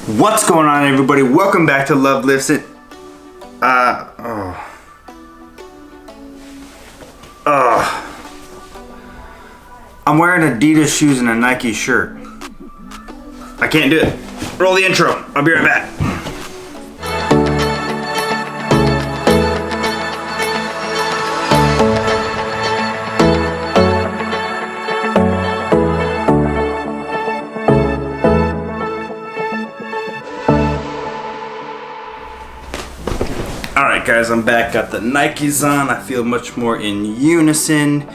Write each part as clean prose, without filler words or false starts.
What's going on, everybody? Welcome back to Love Lifts It. I'm wearing Adidas shoes and a Nike shirt. I can't do it. Roll the intro. I'll be right back. Alright guys, I'm back, got the Nikes on. I feel much more in unison.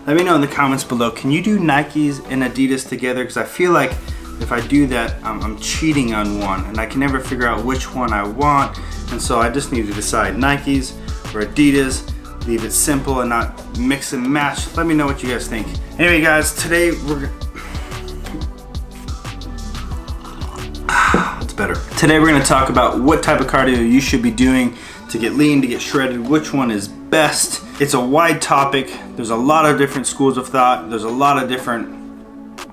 Let me know in the comments below, can you do Nikes and Adidas together? Because I feel like if I do that, I'm cheating on one and I can never figure out which one I want. And so I just need to decide Nikes or Adidas, leave it simple and not mix and match. Let me know what you guys think. Anyway guys, today it's better. Today we're gonna talk about what type of cardio you should be doing to get lean, to get shredded, which one is best. It's a wide topic. There's a lot of different schools of thought. There's a lot of different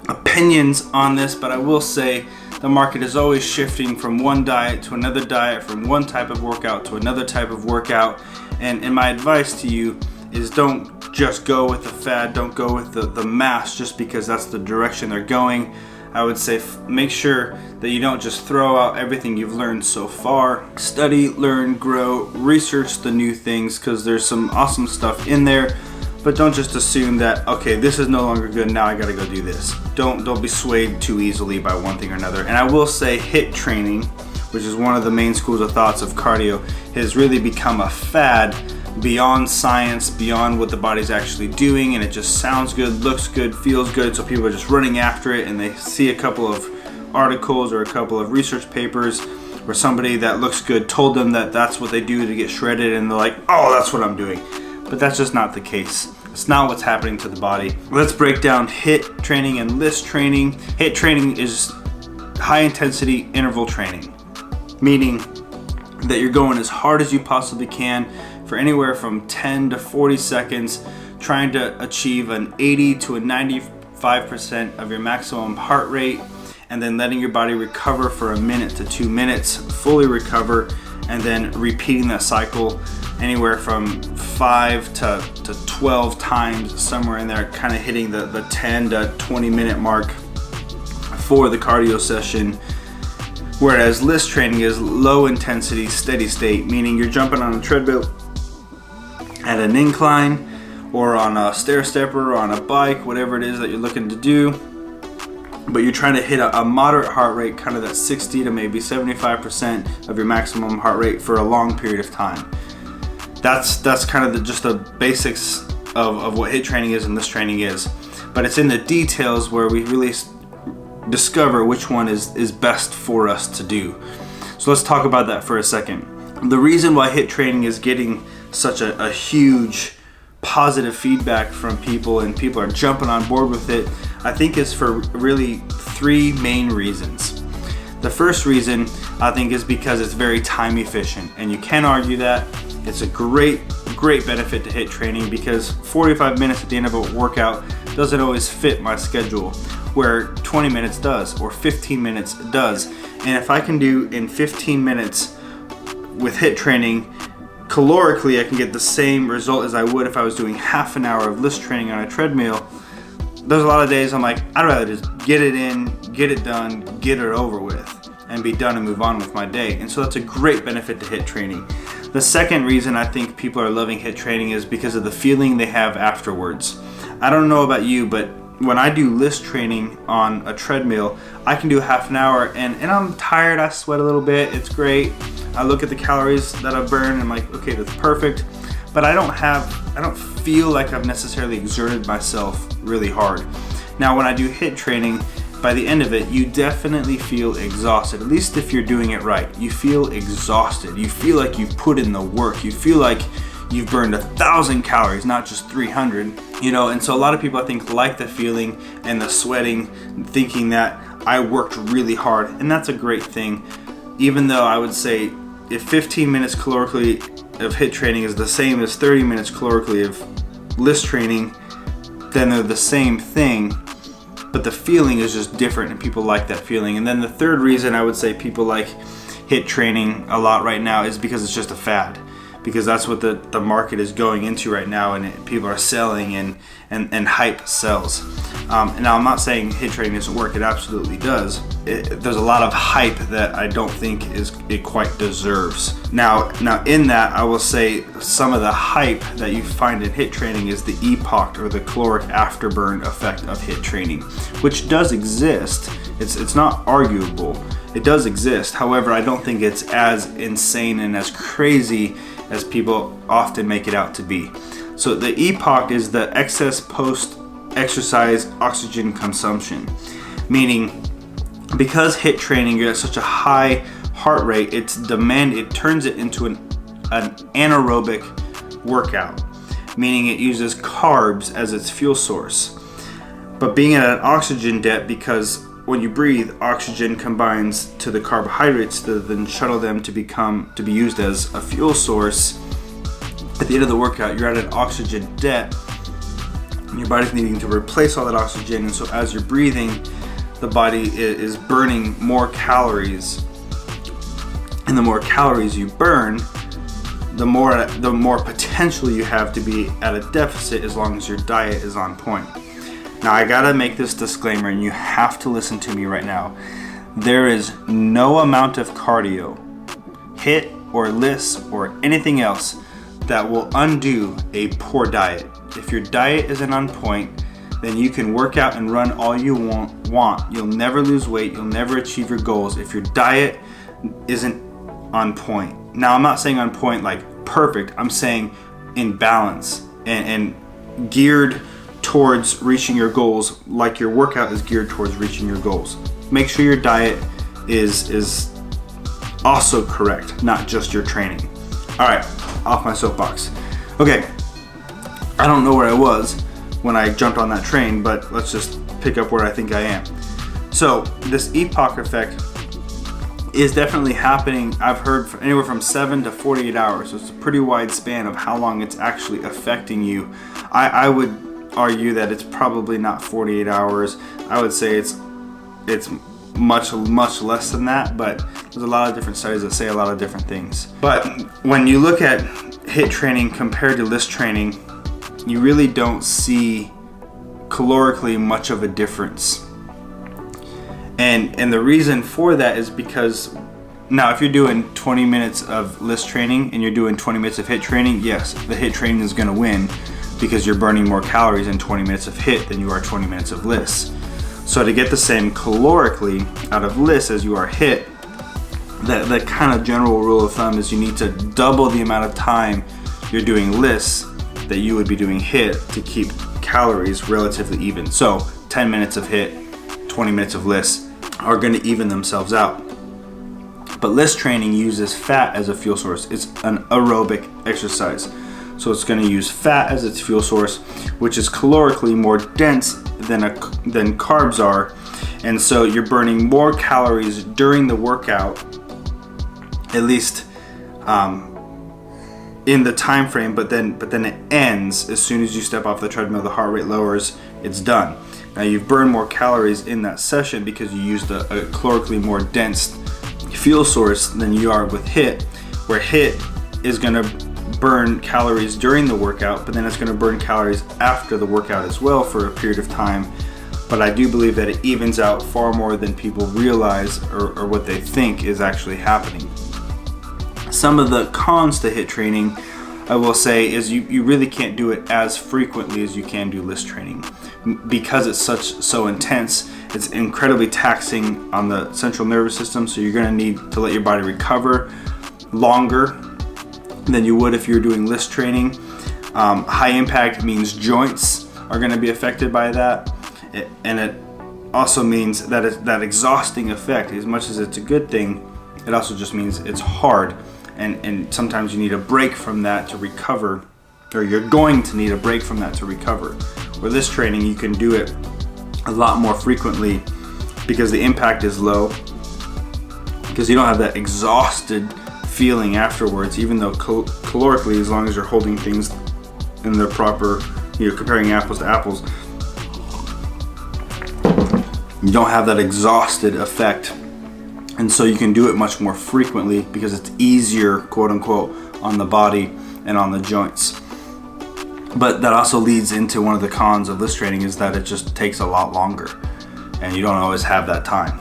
opinions on this, but I will say the market is always shifting from one diet to another diet, from one type of workout to another type of workout. And my advice to you is don't just go with the fad, don't go with the mass just because that's the direction they're going. I would say make sure that you don't just throw out everything you've learned so far. Study, learn, grow, research the new things because there's some awesome stuff in there, but don't just assume that, okay, this is no longer good, now I gotta go do this. Don't be swayed too easily by one thing or another. And I will say HIIT training, which is one of the main schools of thoughts of cardio, has really become a fad beyond science, beyond what the body's actually doing, and it just sounds good, looks good, feels good, so people are just running after it and they see a couple of articles or a couple of research papers where somebody that looks good told them that that's what they do to get shredded and they're like, oh, that's what I'm doing. But that's just not the case. It's not what's happening to the body. Let's break down HIIT training and LISS training. HIIT training is high intensity interval training, meaning that you're going as hard as you possibly can for anywhere from 10 to 40 seconds, trying to achieve an 80 to a 95% of your maximum heart rate, and then letting your body recover for 1 minute to 2 minutes, fully recover, and then repeating that cycle anywhere from 5 to 12 times, somewhere in there, kind of hitting the 10 to 20 minute mark for the cardio session. Whereas LISS training is low intensity, steady state, meaning you're jumping on a treadmill at an incline or on a stair stepper or on a bike, whatever it is that you're looking to do, but you're trying to hit a moderate heart rate, kind of that 60 to maybe 75% of your maximum heart rate for a long period of time. That's kind of just the basics of what HIIT training is and LISS training is, but it's in the details where we really discover which one is best for us to do. So let's talk about that for a second. The reason why HIIT training is getting such a huge positive feedback from people and people are jumping on board with it, I think is for really three main reasons. The first reason I think is because it's very time efficient, and you can't argue that. It's a great benefit to HIIT training because 45 minutes at the end of a workout doesn't always fit my schedule, where 20 minutes does or 15 minutes does. And if I can do in 15 minutes with HIIT training, calorically I can get the same result as I would if I was doing half an hour of LISS training on a treadmill. There's a lot of days I'm like, I'd rather just get it in, get it done, get it over with, and be done and move on with my day. And so that's a great benefit to HIIT training. The second reason I think people are loving HIIT training is because of the feeling they have afterwards. I don't know about you, but when I do LISS training on a treadmill, I can do half an hour and I'm tired, I sweat a little bit, it's great. I look at the calories that I've burned and I'm like, okay, that's perfect. But I don't feel like I've necessarily exerted myself really hard. Now when I do HIIT training, by the end of it, you definitely feel exhausted, at least if you're doing it right. You feel exhausted. You feel like you've put in the work. You feel like you've burned 1,000 calories, not just 300, you know. And so a lot of people, I think, like the feeling and the sweating, thinking that I worked really hard, and that's a great thing. Even though I would say if 15 minutes calorically of HIIT training is the same as 30 minutes calorically of LISS training, then they're the same thing. but the feeling is just different and people like that feeling. And then the third reason I would say people like HIIT training a lot right now is because it's just a fad, because that's what the market is going into right now, and people are selling, and hype sells. And now I'm not saying HIIT training doesn't work, it absolutely does. There's a lot of hype that I don't think it quite deserves. Now in that, I will say some of the hype that you find in HIIT training is the EPOC, or the caloric afterburn effect of HIIT training, which does exist. It's not arguable. It does exist. However, I don't think it's as insane and as crazy as people often make it out to be. So the EPOC is the excess post-exercise oxygen consumption, meaning because HIIT training, you're at such a high heart rate, it turns it into an anaerobic workout, meaning it uses carbs as its fuel source. But being at an oxygen debt, because when you breathe, oxygen combines to the carbohydrates to then shuttle them to be used as a fuel source. At the end of the workout, you're at an oxygen debt, and your body's needing to replace all that oxygen. And so as you're breathing, the body is burning more calories, and the more calories you burn, the more potential you have to be at a deficit, as long as your diet is on point. Now I gotta make this disclaimer, and you have to listen to me right now. There is no amount of cardio, HIIT or LISS or anything else, that will undo a poor diet. If your diet isn't on point, then you can work out and run all you want. You'll never lose weight, you'll never achieve your goals if your diet isn't on point. Now I'm not saying on point like perfect, I'm saying in balance and geared towards reaching your goals, like your workout is geared towards reaching your goals. Make sure your diet is also correct, not just your training. All right, off my soapbox. Okay, I don't know where I was when I jumped on that train, but let's just pick up where I think I am. So this EPOC effect is definitely happening. I've heard anywhere from 7 to 48 hours. So it's a pretty wide span of how long it's actually affecting you. I would argue that it's probably not 48 hours. I would say it's much less than that, but there's a lot of different studies that say a lot of different things. But when you look at HIIT training compared to LISS training, you really don't see calorically much of a difference. And the reason for that is because now if you're doing 20 minutes of LISS training and you're doing 20 minutes of HIIT training, yes, the HIIT training is going to win, because you're burning more calories in 20 minutes of HIIT than you are 20 minutes of LISS. So to get the same calorically out of LISS as you are HIIT, the kind of general rule of thumb is you need to double the amount of time you're doing LISS that you would be doing HIIT to keep calories relatively even. So 10 minutes of HIIT, 20 minutes of LISS are going to even themselves out. But LISS training uses fat as a fuel source. It's an aerobic exercise. So it's going to use fat as its fuel source, which is calorically more dense than carbs are. And so you're burning more calories during the workout, at least in the time frame, but then it ends as soon as you step off the treadmill. The heart rate lowers, it's done. Now you've burned more calories in that session because you used a calorically more dense fuel source than you are with HIIT, where HIIT is going to burn calories during the workout, but then it's going to burn calories after the workout as well for a period of time. But I do believe that it evens out far more than people realize or what they think is actually happening. Some of the cons to HIIT training, I will say, is you really can't do it as frequently as you can do LISS training. Because it's so intense, it's incredibly taxing on the central nervous system, so you're going to need to let your body recover longer than you would if you're doing LISS training. High impact means joints are going to be affected by that, and it also means that that exhausting effect, as much as it's a good thing, it also just means it's hard, and sometimes you need a break from that to recover, or you're going to need a break from that to recover. With LISS training, you can do it a lot more frequently because the impact is low, because you don't have that exhausted feeling afterwards, even though calorically, as long as you're holding things in their proper, comparing apples to apples, You don't have that exhausted effect. And so you can do it much more frequently because it's easier, quote unquote, on the body and on the joints. But that also leads into one of the cons of LISS training, is that it just takes a lot longer and you don't always have that time.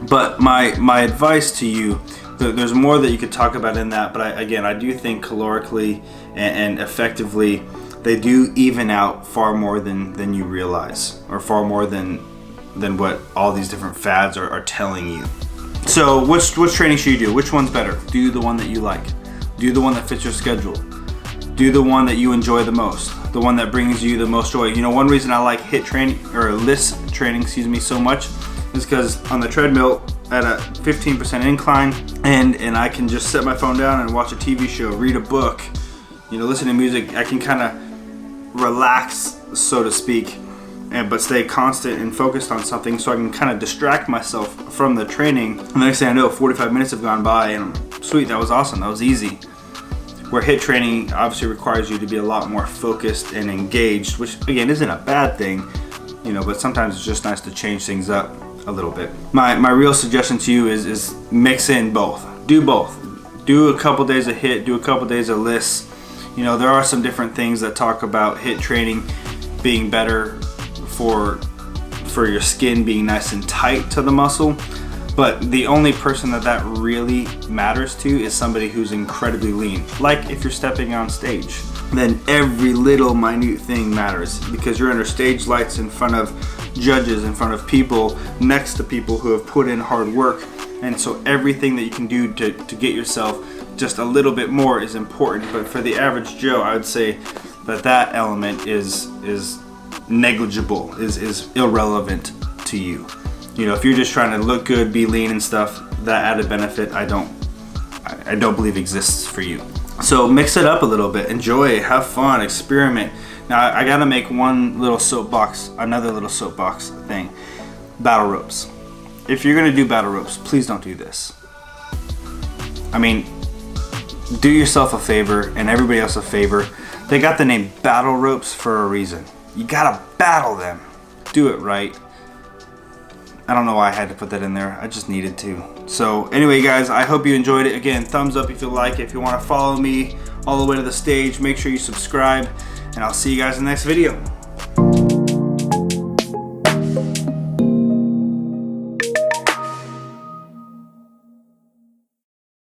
But my advice to you, there's more that you could talk about in that, but I do think calorically and effectively, they do even out far more than you realize, or far more than what all these different fads are telling you. So which training should you do? Which one's better? Do the one that you like. Do the one that fits your schedule. Do the one that you enjoy the most. The one that brings you the most joy. You know, one reason I like HIIT training, or LISS training, so much, is because on the treadmill at a 15% incline, and I can just set my phone down and watch a TV show, read a book, you know, listen to music. I can kind of relax, so to speak, but stay constant and focused on something, so I can kind of distract myself from the training. And the next thing I know, 45 minutes have gone by and I'm, sweet, that was awesome, that was easy. Where HIIT training obviously requires you to be a lot more focused and engaged, which again isn't a bad thing, you know, but sometimes it's just nice to change things up a little bit. My real suggestion to you is mix in both. Do both. Do a couple days of HIIT, do a couple days of LISS. You know, there are some different things that talk about HIIT training being better for your skin being nice and tight to the muscle, but the only person that really matters to is somebody who's incredibly lean. Like if you're stepping on stage, then every little minute thing matters, because you're under stage lights, in front of judges, in front of people, next to people who have put in hard work, and so everything that you can do to get yourself just a little bit more is important. But for the average Joe, I would say that element is negligible, is irrelevant to you. You know, if you're just trying to look good, be lean and stuff, that added benefit I don't believe exists for you. So mix it up a little bit, enjoy it, have fun, experiment. Now I gotta make another little soapbox thing. Battle ropes. If you're gonna do battle ropes, please don't do this. I mean, do yourself a favor and everybody else a favor. They got the name battle ropes for a reason. You gotta battle them. Do it right. I don't know why I had to put that in there. I just needed to. So anyway, guys, I hope you enjoyed it. Again, thumbs up if you like it. If you want to follow me all the way to the stage, make sure you subscribe, and I'll see you guys in the next video.